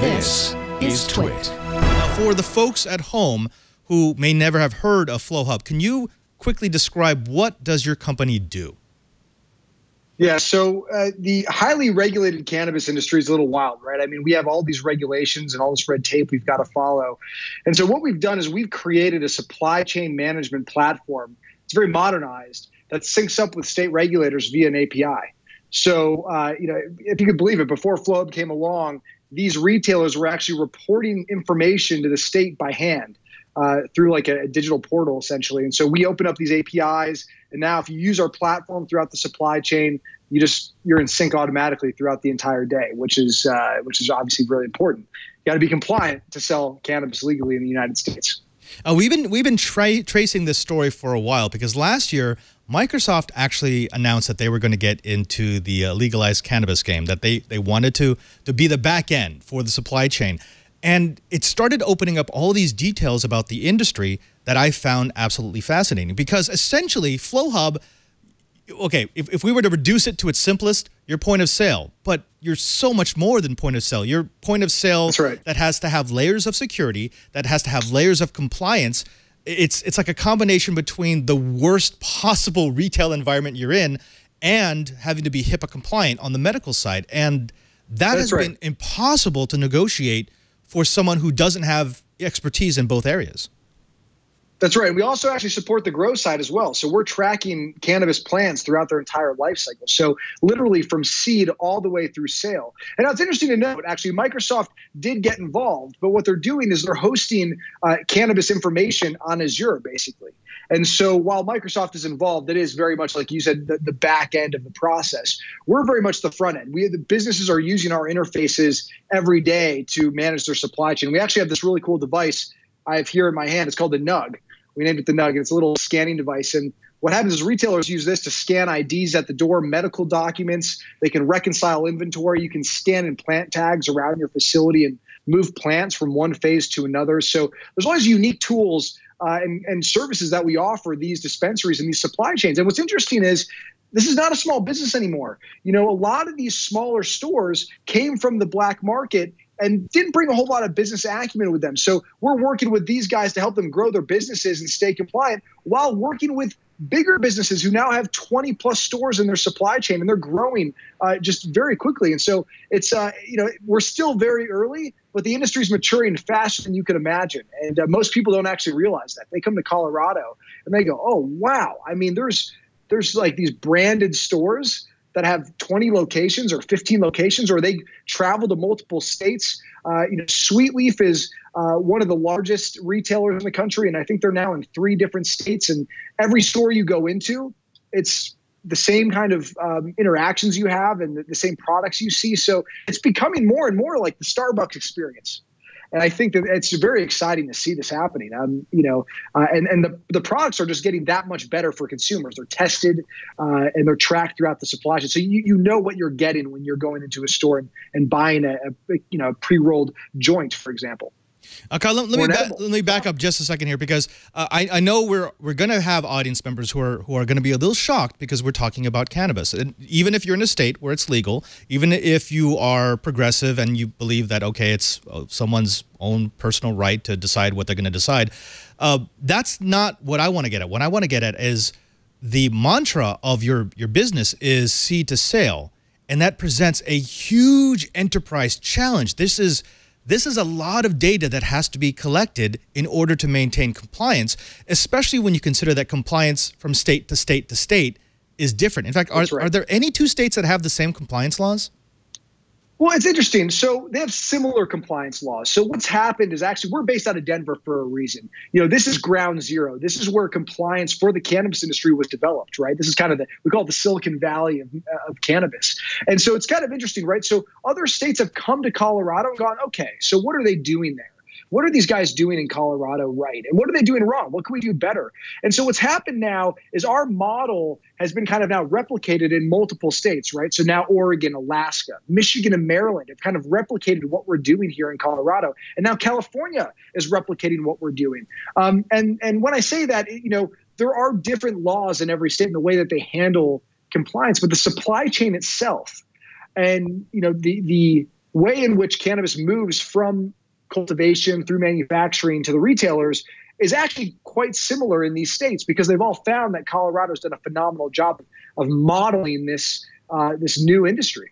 This is TWiT. Now, for the folks at home who may never have heard of Flowhub, can you quickly describe what does your company do? Yeah, so the highly regulated cannabis industry is a little wild, right? I mean, we have all these regulations and all this red tape we've got to follow. And so what we've done is we've created a supply chain management platform. It's very modernized that syncs up with state regulators via an API. So, if you could believe it, before Flowhub came along, these retailers were actually reporting information to the state by hand through like a digital portal, essentially. And so we open up these APIs, and now if you use our platform throughout the supply chain, you're in sync automatically throughout the entire day, which is obviously really important. You got to be compliant to sell cannabis legally in the United States. We've been tracing this story for a while because last year Microsoft actually announced that they were going to get into the legalized cannabis game, that they wanted to be the back end for the supply chain. And it started opening up all these details about the industry that I found absolutely fascinating because essentially Flowhub, okay, if we were to reduce it to its simplest, your point of sale, but you're so much more than point of sale. Your point of sale that has to have layers of security, that has to have layers of compliance. It's like a combination between the worst possible retail environment you're in and having to be HIPAA compliant on the medical side. And that has been impossible to negotiate for someone who doesn't have expertise in both areas. That's right. We also actually support the grow side as well. So we're tracking cannabis plants throughout their entire life cycle. So literally from seed all the way through sale. And now it's interesting to note, actually, Microsoft did get involved, but what they're doing is they're hosting cannabis information on Azure, basically. And so while Microsoft is involved, it is very much, like you said, the back end of the process. We're very much the front end. The businesses are using our interfaces every day to manage their supply chain. We actually have this really cool device I have here in my hand. It's called the Nug. We named it the Nug, and it's a little scanning device. And what happens is retailers use this to scan IDs at the door, medical documents. They can reconcile inventory. You can scan in plant tags around your facility and move plants from one phase to another. So there's all these unique tools and services that we offer these dispensaries and these supply chains. And what's interesting is this is not a small business anymore. You know, a lot of these smaller stores came from the black market and didn't bring a whole lot of business acumen with them. So we're working with these guys to help them grow their businesses and stay compliant while working with bigger businesses who now have 20 plus stores in their supply chain, and they're growing just very quickly. And so it's, we're still very early, but the industry is maturing faster than you could imagine. And most people don't actually realize that. They come to Colorado and they go, oh, wow. I mean, there's like these branded stores that have 20 locations or 15 locations, or they travel to multiple states. Sweet Leaf is one of the largest retailers in the country, and I think they're now in 3 different states. And every store you go into, it's the same kind of interactions you have and the same products you see. So it's becoming more and more like the Starbucks experience. And I think that it's very exciting to see this happening. And the products are just getting that much better for consumers. They're tested and they're tracked throughout the supply chain. So you know what you're getting when you're going into a store and buying a pre-rolled joint, for example. Kyle, let me back up just a second here because I know we're going to have audience members who are going to be a little shocked because we're talking about cannabis. And even if you're in a state where it's legal, even if you are progressive and you believe that, okay, it's someone's own personal right to decide what they're going to decide, that's not what I want to get at. What I want to get at is the mantra of your business is seed to sale, and that presents a huge enterprise challenge. This is a lot of data that has to be collected in order to maintain compliance, especially when you consider that compliance from state to state to state is different. In fact, are there any 2 states that have the same compliance laws? Well, it's interesting. So they have similar compliance laws. So what's happened is actually we're based out of Denver for a reason. This is ground zero. This is where compliance for the cannabis industry was developed, right? This is kind of we call it the Silicon Valley of cannabis. And so it's kind of interesting, right? So other states have come to Colorado and gone, okay, so what are they doing there? What are these guys doing in Colorado right? And what are they doing wrong? What can we do better? And so what's happened now is our model has been kind of now replicated in multiple states, right? So now Oregon, Alaska, Michigan, and Maryland have kind of replicated what we're doing here in Colorado. And now California is replicating what we're doing. And when I say that, there are different laws in every state in the way that they handle compliance, but the supply chain itself and, the way in which cannabis moves from cultivation through manufacturing to the retailers is actually quite similar in these states, because they've all found that Colorado's done a phenomenal job of modeling this new industry.